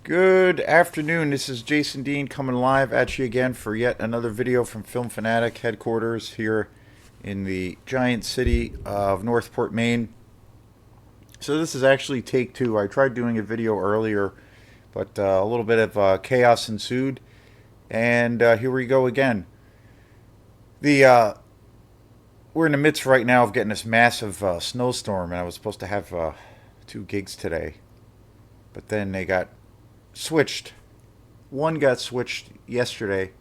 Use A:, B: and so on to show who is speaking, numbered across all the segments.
A: Good afternoon. This is Jason Dean coming live at you again for yet another video from Film Fanatic headquarters here in the giant city of Northport, Maine. So this is actually take two. I tried doing a video earlier, but a little bit of chaos ensued, and here we go again. The We're in the midst right now of getting this massive snowstorm, and I was supposed to have two gigs today, but then they got switched. One got switched yesterday.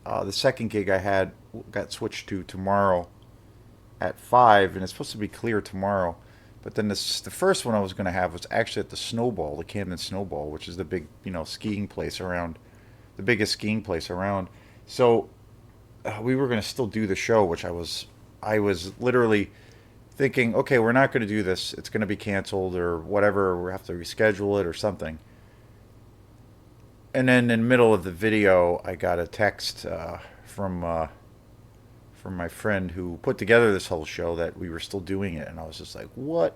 A: The second gig I had got switched to tomorrow at 5, and it's supposed to be clear tomorrow. But then the first one I was going to have was actually at the Snowball, the Camden Snowball, which is the big, skiing place around, the biggest skiing place around. So we were going to still do the show, which I was literally thinking, okay, we're not going to do this. It's going to be canceled or whatever. We have to reschedule it or something. And then in the middle of the video, I got a text from my friend who put together this whole show that we were still doing it, and I was just like, "What?"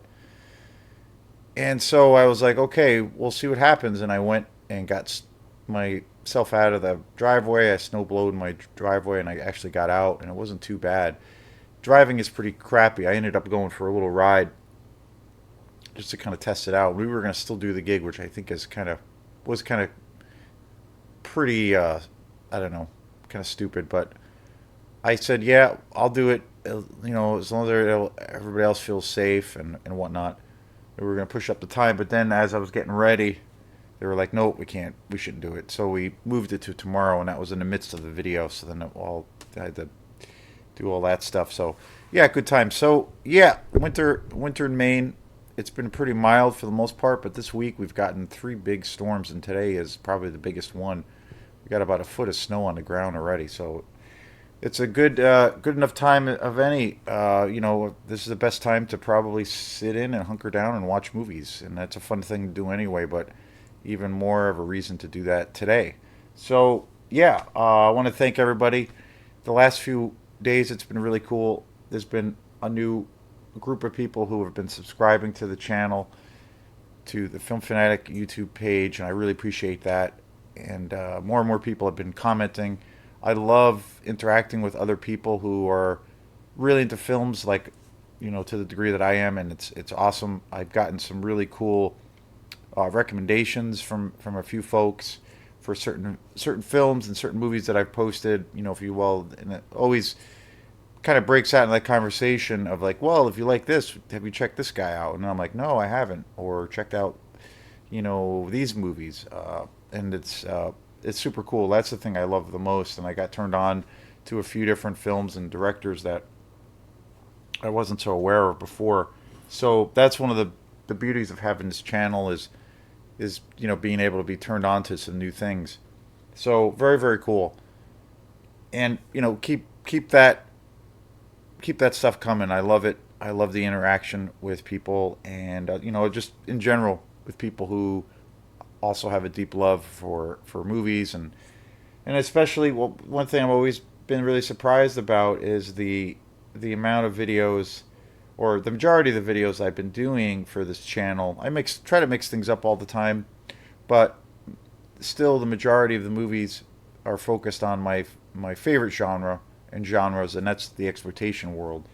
A: And so I was like, "Okay, we'll see what happens." And I went and got myself out of the driveway. I snowblowed my driveway, and I actually got out, and it wasn't too bad. Driving is pretty crappy. I ended up going for a little ride just to kind of test it out. We were going to still do the gig, which I think is kind of pretty I don't know, kind of stupid, but I said, yeah, I'll do it. As long as everybody else feels safe and whatnot. We were gonna push up the time, but then as I was getting ready, they were like, "Nope, we can't. We shouldn't do it." So we moved it to tomorrow, and that was in the midst of the video. So then I had to do all that stuff. So yeah, good time. So yeah, winter in Maine. It's been pretty mild for the most part, but this week we've gotten three big storms, and today is probably the biggest one. We got about a foot of snow on the ground already, so it's a good enough time of any. This is the best time to probably sit in and hunker down and watch movies, and that's a fun thing to do anyway. But even more of a reason to do that today. So yeah, I want to thank everybody. The last few days, it's been really cool. There's been a new group of people who have been subscribing to the channel, to the Film Fanatic YouTube page, and I really appreciate that. And more people have been commenting. I love interacting with other people who are really into films, like, to the degree that I am, and it's awesome. I've gotten some really cool recommendations from a few folks for certain films and certain movies that I've posted. If you will, and it always kind of breaks out in that conversation of like, well, if you like this, have you checked this guy out? And I'm like, no, I haven't, or checked out, these movies, and it's super cool. That's the thing I love the most, and I got turned on to a few different films and directors that I wasn't so aware of before. So that's one of the beauties of having this channel is being able to be turned on to some new things. So very, very cool, and keep that stuff coming. I love it. I love the interaction with people, and just in general with people who also have a deep love for movies, and especially, well, one thing I've always been really surprised about is the amount of videos, or the majority of the videos I've been doing for this channel. I try to mix things up all the time, but still the majority of the movies are focused on my favorite genres, and that's the exploitation world.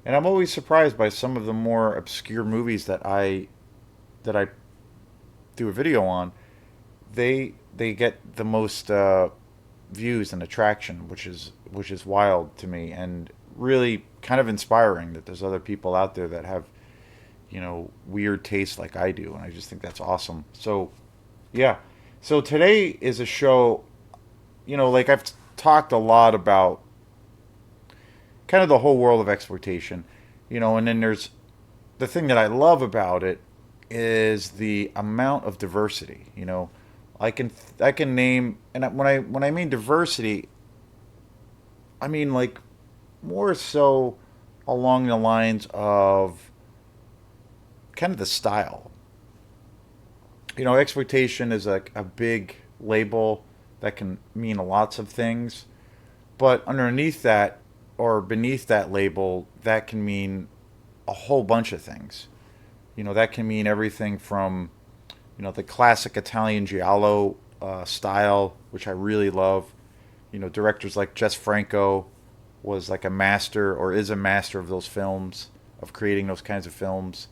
A: And I'm always surprised by some of the more obscure movies that I do a video on. They get the most views and attraction, which is wild to me, and really kind of inspiring that there's other people out there that have weird tastes like I do, and I just think that's awesome. So yeah, so today is a show. Like I've talked a lot about kind of the whole world of exploitation, and then there's the thing that I love about it is the amount of diversity. I can name, and when I mean diversity, I mean like more so along the lines of kind of the style. Exploitation is a big label that can mean lots of things, but underneath that, or beneath that label, that can mean a whole bunch of things. That can mean everything from The classic Italian giallo style, which I really love. Directors like Jess Franco was like a master or is a master of those films, of creating those kinds of films.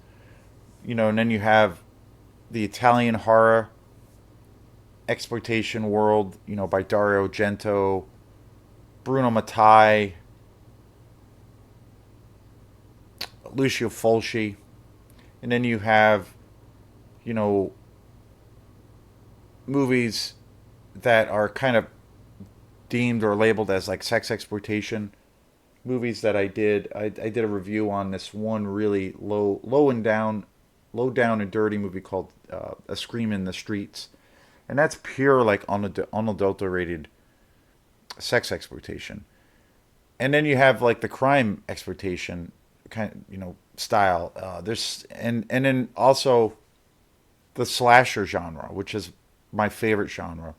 A: And then you have the Italian horror exploitation world, by Dario Argento, Bruno Mattei, Lucio Fulci. And then you have, you know, movies that are kind of deemed or labeled as like sex exploitation movies that I did. I did a review on this one really low down and dirty movie called A Scream in the Streets, and that's pure like unadulterated sex exploitation. And then you have like the crime exploitation kind of, style. There's and then also the slasher genre, which is my favorite genre.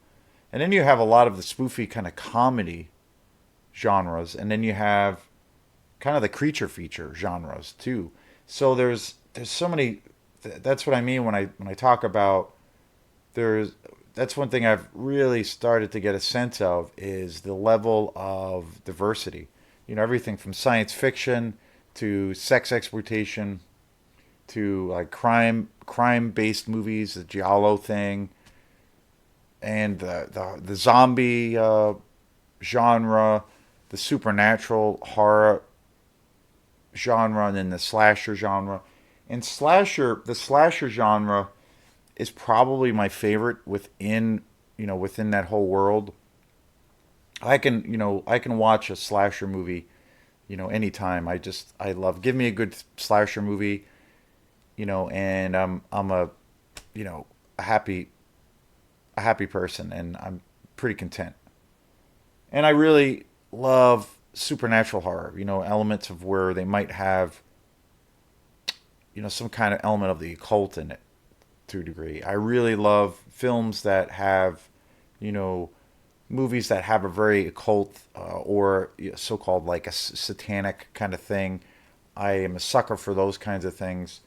A: And then you have a lot of the spoofy kind of comedy genres, and then you have kind of the creature feature genres too. So there's so many. That's what I mean when I talk about there's. That's one thing I've really started to get a sense of is the level of diversity. Everything from science fiction to sex exploitation to like crime based movies, the giallo thing, and the zombie genre, the supernatural horror genre, and then the slasher genre. And the slasher genre is probably my favorite within that whole world. I can watch a slasher movie, anytime. I love give me a good slasher movie, and I'm you know a happy person, and I'm pretty content. And I really love supernatural horror, elements of where they might have, some kind of element of the occult in it to a degree. I really love films that have, you know, movies that have a very occult or so-called like a satanic kind of thing. I am a sucker for those kinds of things.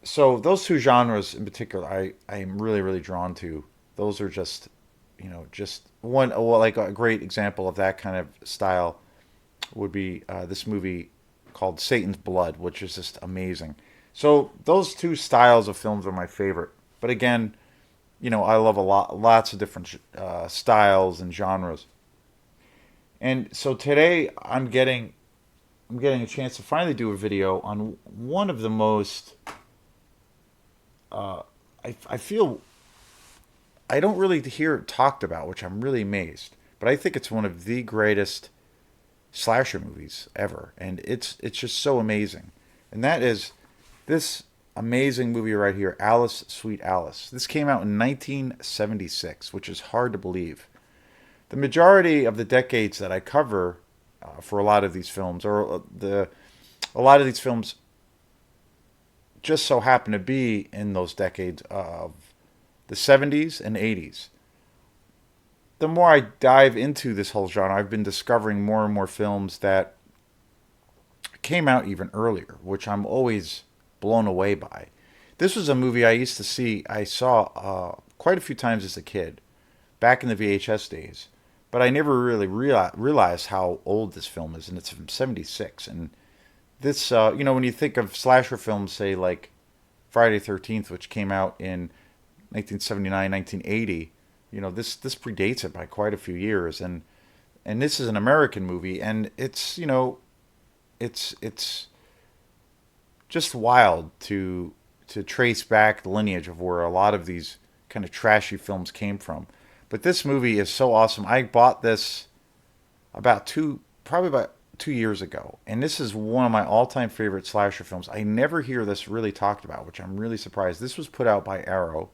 A: So those two genres in particular, I am really really drawn to. Those are just, just one well, like a great example of that kind of style would be this movie called Satan's Blood, which is just amazing. So those two styles of films are my favorite. But again, I love lots of different styles and genres. And so today I'm getting a chance to finally do a video on one of the most I feel I don't really hear it talked about, which I'm really amazed. But I think it's one of the greatest slasher movies ever, and it's just so amazing. And that is this amazing movie right here, Alice, Sweet Alice. This came out in 1976, which is hard to believe. The majority of the decades that I cover for a lot of these films, or a lot of these films, just so happen to be in those decades of the 70s and 80s. The more I dive into this whole genre, I've been discovering more and more films that came out even earlier, which I'm always blown away by. This was a movie I saw quite a few times as a kid, back in the VHS days. But I never really realized how old this film is, and it's from '76. And this, when you think of slasher films, say like Friday the 13th, which came out in 1979, 1980, this predates it by quite a few years. And this is an American movie, and it's just wild to trace back the lineage of where a lot of these kind of trashy films came from. But this movie is so awesome. I bought this probably about 2 years ago, and this is one of my all-time favorite slasher films. I never hear this really talked about, which I'm really surprised. This was put out by Arrow,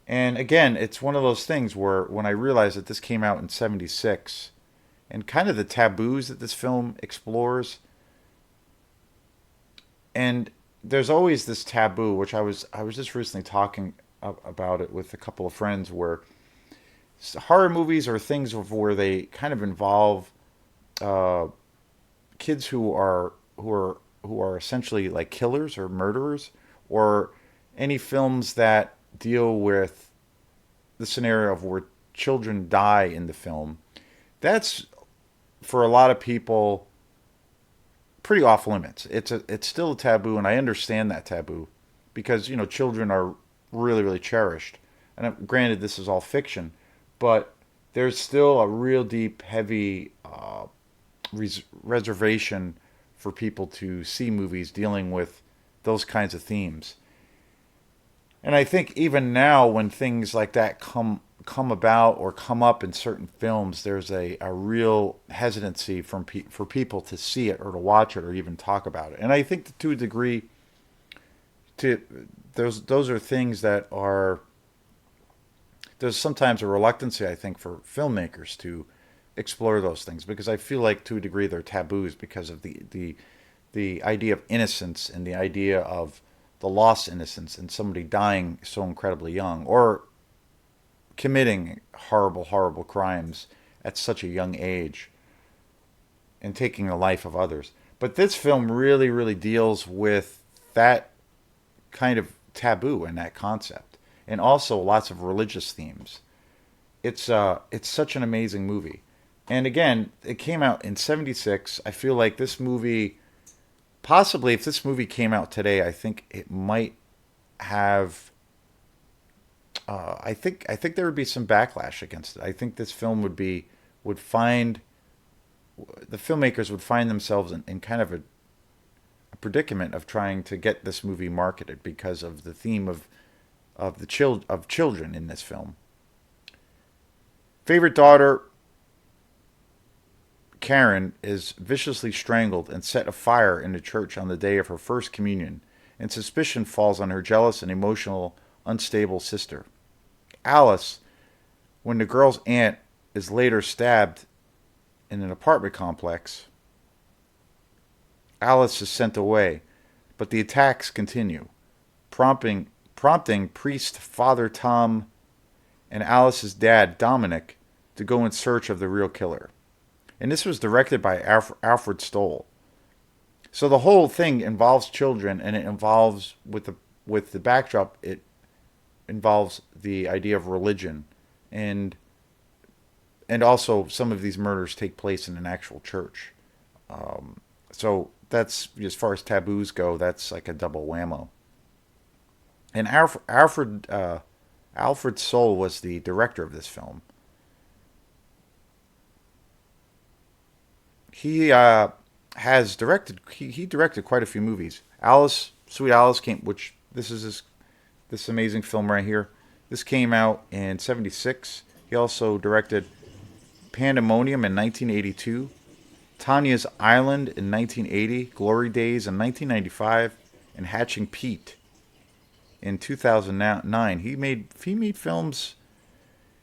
A: and again, it's one of those things where when I realized that this came out in '76, and kind of the taboos that this film explores, and there's always this taboo, which I was just recently talking about it with a couple of friends, where horror movies are things of where they kind of involve uh, kids who are essentially like killers or murderers, or any films that deal with the scenario of where children die in the film, that's for a lot of people pretty off limits. It's still a taboo, and I understand that taboo because children are really really cherished. And granted, this is all fiction, but there's still a real deep, heavy reservation for people to see movies dealing with those kinds of themes. And I think even now, when things like that come about or come up in certain films, there's a real hesitancy for people to see it or to watch it or even talk about it. And I think to a degree, to those are things that are there's sometimes a reluctancy, I think, for filmmakers to explore those things because I feel like to a degree they're taboos because of the idea of innocence and the idea of the lost innocence and somebody dying so incredibly young or committing horrible, horrible crimes at such a young age and taking the life of others. But this film really, really deals with that kind of taboo and that concept, and also lots of religious themes. It's such an amazing movie, and again, it came out in '76. I feel like this movie, possibly if this movie came out today, I think it might have. I think there would be some backlash against it. I think this film would find the filmmakers would find themselves in kind of a predicament of trying to get this movie marketed because of the theme of children in this film. Favorite daughter Karen is viciously strangled and set afire in the church on the day of her first communion, and suspicion falls on her jealous and emotional, unstable sister. Alice, when the girl's aunt is later stabbed in an apartment complex, Alice is sent away, but the attacks continue, prompting priest Father Tom and Alice's dad Dominic to go in search of the real killer. And this was directed by Alfred Stoll. So the whole thing involves children, and it involves with the backdrop. It involves the idea of religion, and and also some of these murders take place in an actual church. So that's as far as taboos go. That's like a double whammo. And Alfred Sole was the director of this film. He has directed. He directed quite a few movies. Sweet Alice came, which this amazing film right here. This came out in '76. He also directed Pandemonium in 1982, Tanya's Island in 1980, Glory Days in 1995, and Hatching Pete in 2009. He made films,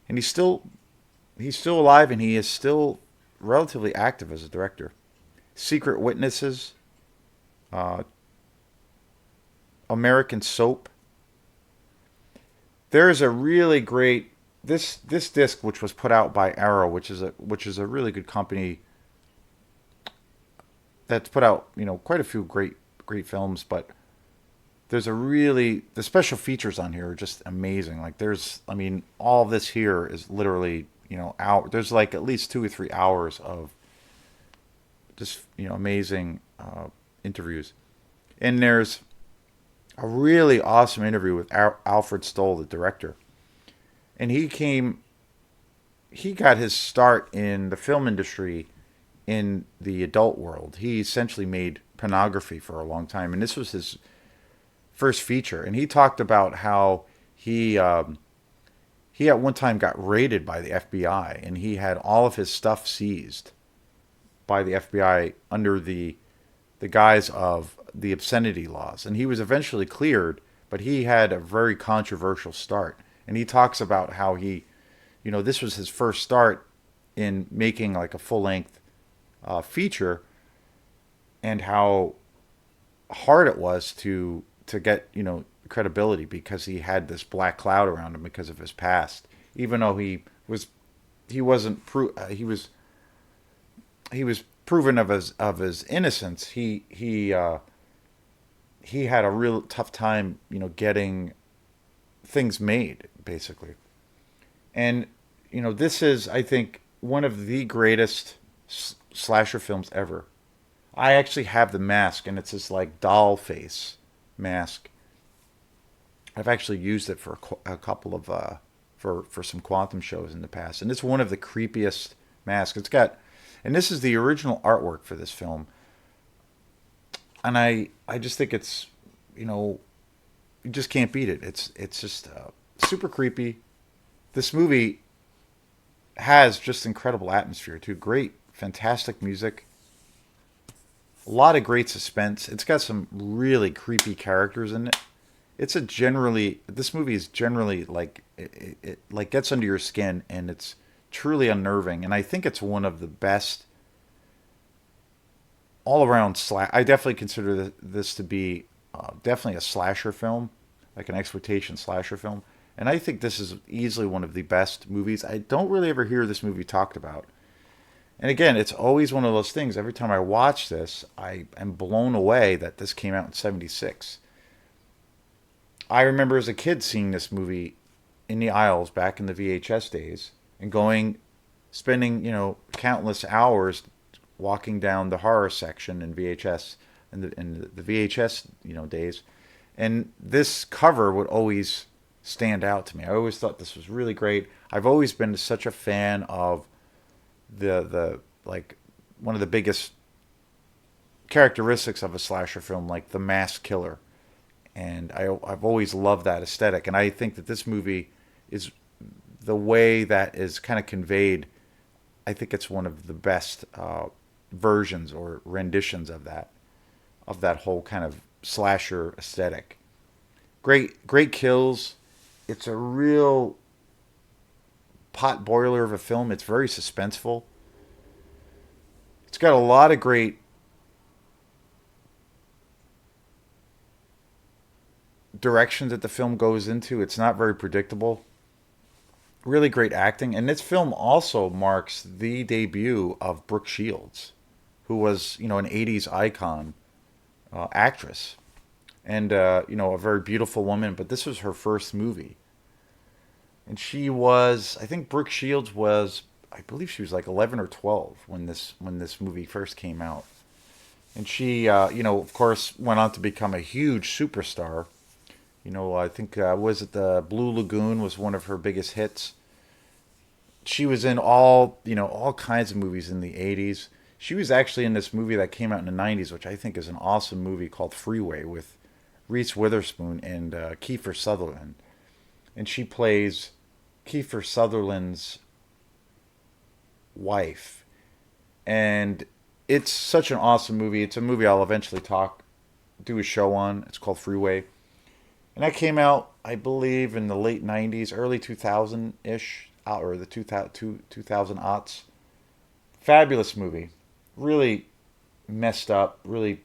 A: and he's still alive, and he is still relatively active as a director. Secret Witnesses, uh, American Soap. There is a really great this disc, which was put out by Arrow, which is a really good company that's put out quite a few great films. But there's the special features on here are just amazing. Like all of this here is literally out. There's like at least 2 or 3 hours of just amazing interviews, and there's a really awesome interview with Alfred Stoll, the director, and he got his start in the film industry in the adult world. He essentially made pornography for a long time, and this was his first feature. And he talked about how he at one time got raided by the FBI, and he had all of his stuff seized by the FBI under the guise of the obscenity laws. And he was eventually cleared, but he had a very controversial start. And he talks about how this was his first start in making like a full length feature, and how hard it was to get credibility because he had this black cloud around him because of his past. Even though he wasn't he was proven of his innocence. He he had a real tough time, getting things made, basically. And this is, I think, one of the greatest slasher films ever. I actually have the mask, and it's this like doll face mask. I've actually used it for a couple of for some quantum shows in the past, and it's one of the creepiest masks. And this is the original artwork for this film, and I just think it's, you know you just can't beat it. It's just super creepy. This movie has just incredible atmosphere too. Great, fantastic music. A lot of great suspense. It's got some really creepy characters in it. This movie is generally like it like gets under your skin, and it's truly unnerving. And I think it's one of the best all around I definitely consider this to be definitely a slasher film, like an exploitation slasher film. And I think this is easily one of the best movies. I don't really ever hear this movie talked about. And again, it's always one of those things. Every time I watch this, I am blown away that this came out in '76. I remember as a kid seeing this movie in the aisles back in the VHS days and spending, countless hours walking down the horror section in VHS in the VHS, days. And this cover would always stand out to me. I always thought this was really great. I've always been such a fan of the like one of the biggest characteristics of a slasher film, like the mass killer. And I've always loved that aesthetic. And I think that this movie is the way that is kind of conveyed. I think it's one of the best versions or renditions of that whole kind of slasher aesthetic. Great kills. It's a real pot boiler of a film. It's very suspenseful. It's got a lot of great directions that the film goes into. It's not very predictable. Really great acting. And this film also marks the debut of Brooke Shields, who was, an 80s icon actress. And, a very beautiful woman. But this was her first movie. And I think Brooke Shields was, I believe she was like 11 or 12 when this movie first came out. And she, of course, went on to become a huge superstar. I think, was it the Blue Lagoon was one of her biggest hits. She was in all kinds of movies in the 80s. She was actually in this movie that came out in the 90s, which I think is an awesome movie called Freeway with Reese Witherspoon and Kiefer Sutherland. And she plays Kiefer Sutherland's wife. And it's such an awesome movie. It's a movie I'll eventually do a show on. It's called Freeway. And that came out, I believe, in the late 90s, early 2000-ish, or the 2000 aughts. Fabulous movie. Really messed up. Really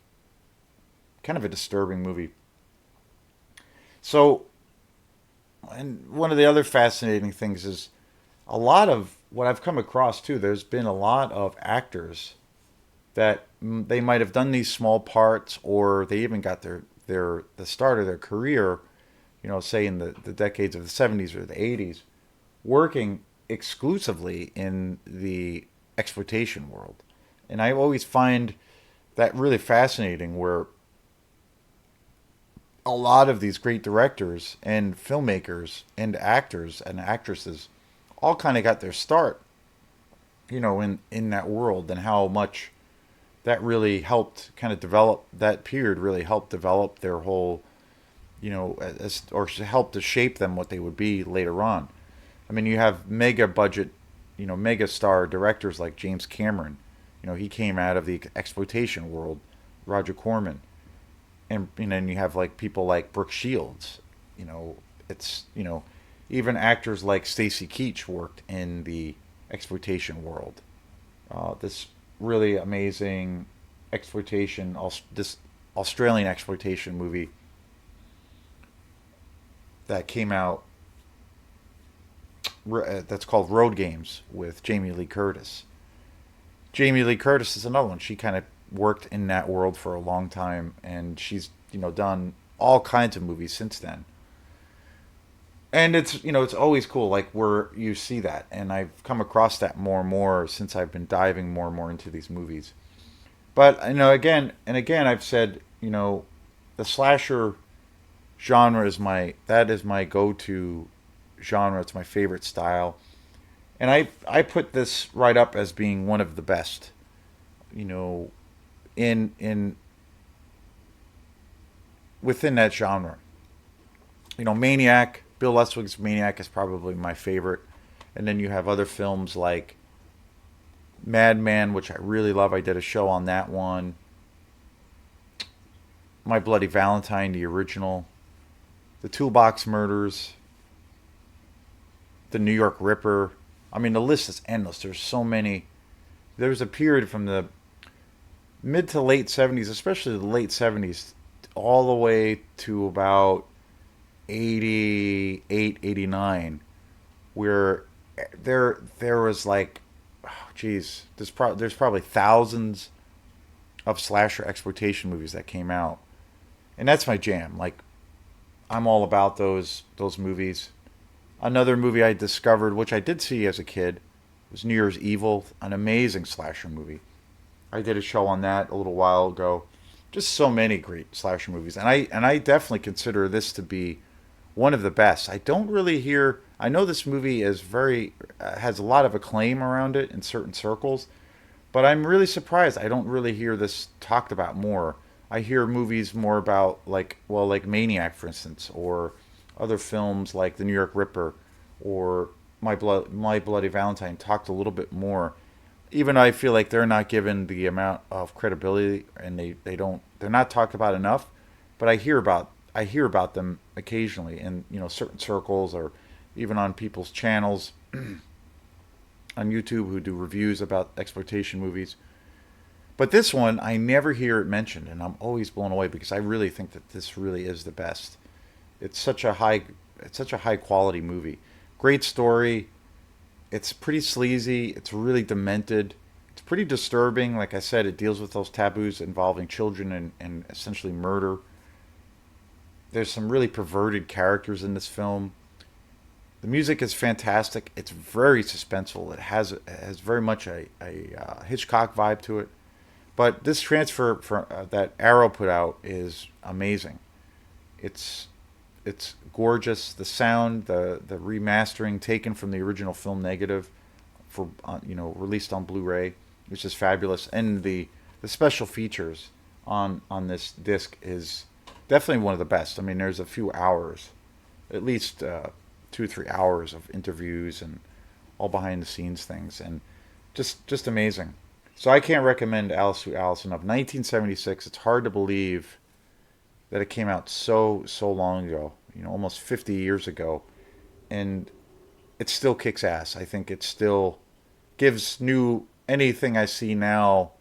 A: kind of a disturbing movie. So, and one of the other fascinating things is a lot of what I've come across, too. There's been a lot of actors that they might have done these small parts, or they even got the start of their career, say in the decades of the 70s or the 80s, working exclusively in the exploitation world. And I always find that really fascinating, where a lot of these great directors and filmmakers and actors and actresses all kind of got their start, in that world, and how much that really helped kind of develop that period, really helped develop their whole, or helped to shape them what they would be later on. I mean, you have mega budget, mega star directors like James Cameron. He came out of the exploitation world. Roger Corman. And then you have like people like Brooke Shields. It's, even actors like Stacy Keach worked in the exploitation world. This really amazing this Australian exploitation movie that came out, that's called Road Games, with Jamie Lee Curtis. Jamie Lee Curtis is another one. She kind of worked in that world for a long time, and she's, done all kinds of movies since then. And it's always cool, like where you see that, and I've come across that more and more since I've been diving more and more into these movies. But again and again, I've said, the slasher genre is my go-to genre. It's my favorite style, and I put this right up as being one of the best. You know, in within that genre. Maniac. Bill Luswig's Maniac is probably my favorite, and then you have other films like Madman, which I really love. I did a show on that one. My Bloody Valentine, the original. The Toolbox Murders. The New York Ripper. I mean, the list is endless. There's so many. There's a period from the mid to late 70s, especially the late 70s, all the way to about 88, 89, where there was like, oh, geez, there's probably thousands of slasher exploitation movies that came out, and that's my jam. Like, I'm all about those movies. Another movie I discovered, which I did see as a kid, was New Year's Evil, an amazing slasher movie. I did a show on that a little while ago. Just so many great slasher movies, and I definitely consider this to be one of the best. I don't really hear. I know this movie is very has a lot of acclaim around it in certain circles, but I'm really surprised. I don't really hear this talked about more. I hear movies more about, like Maniac, for instance, or other films like The New York Ripper or My Bloody Valentine talked a little bit more. Even I feel like they're not given the amount of credibility, and they're not talked about enough. But I hear about them occasionally in certain circles, or even on people's channels on YouTube who do reviews about exploitation movies. But this one, I never hear it mentioned, and I'm always blown away because I really think that this really is the best. It's such a high, it's such a high quality movie. Great story. It's pretty sleazy. It's really demented. It's pretty disturbing. Like I said, it deals with those taboos involving children and essentially murder. There's some really perverted characters in this film. The music is fantastic. It's very suspenseful. It has very much a Hitchcock vibe to it. But this transfer that Arrow put out is amazing. It's it's gorgeous. The sound, the remastering taken from the original film negative for released on Blu-ray, which is fabulous, and the special features on this disc is definitely one of the best. I mean, there's a few hours, at least 2 or 3 hours of interviews and all behind the scenes things, and just amazing. So I can't recommend Alice Through Alice enough. 1976. It's hard to believe that it came out so long ago. Almost 50 years ago, and it still kicks ass. I think it still gives new anything I see now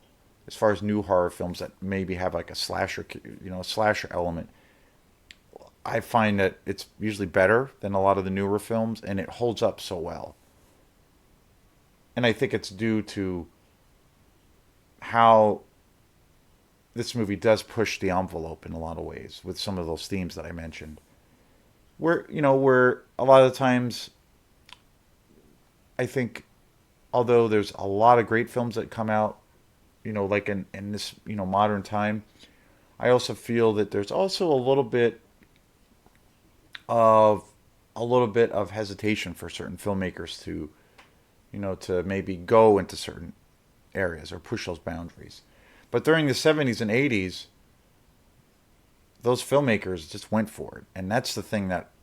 A: as far as new horror films that maybe have like a slasher, slasher element. I find that it's usually better than a lot of the newer films, and it holds up so well. And I think it's due to how this movie does push the envelope in a lot of ways with some of those themes that I mentioned. Where a lot of the times I think, although there's a lot of great films that come out, like in this, modern time, I also feel that there's also of a little bit of hesitation for certain filmmakers to maybe go into certain areas or push those boundaries. But during the 70s and 80s, those filmmakers just went for it. And that's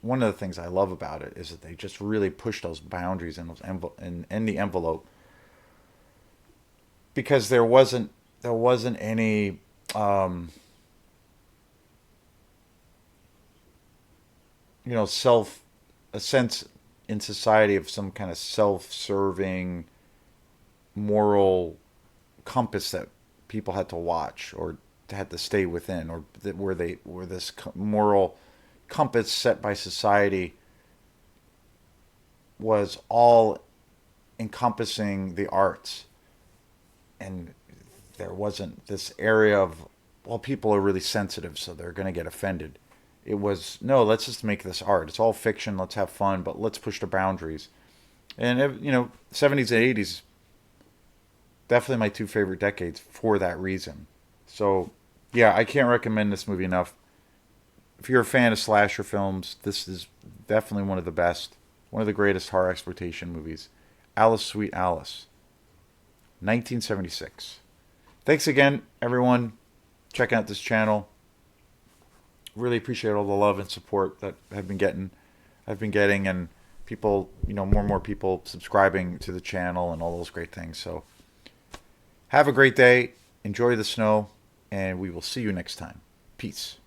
A: one of the things I love about it is that they just really push those boundaries and in the envelope, because there wasn't any self a sense in society of some kind of self-serving moral compass that people had to watch or had to stay within, or that where this moral compass set by society was all encompassing the arts, and there wasn't this area of well, people are really sensitive, so they're going to get offended. It was, no, let's just make this art. It's all fiction. Let's have fun, but let's push the boundaries. And, 70s and 80s, definitely my two favorite decades for that reason. So, yeah, I can't recommend this movie enough. If you're a fan of slasher films, this is definitely one of the best, one of the greatest horror exploitation movies. Alice, Sweet Alice, 1976. Thanks again, everyone, checking out this channel. Really appreciate all the love and support that I've been getting, and people, more and more people subscribing to the channel and all those great things. So, have a great day. Enjoy the snow, and we will see you next time. Peace.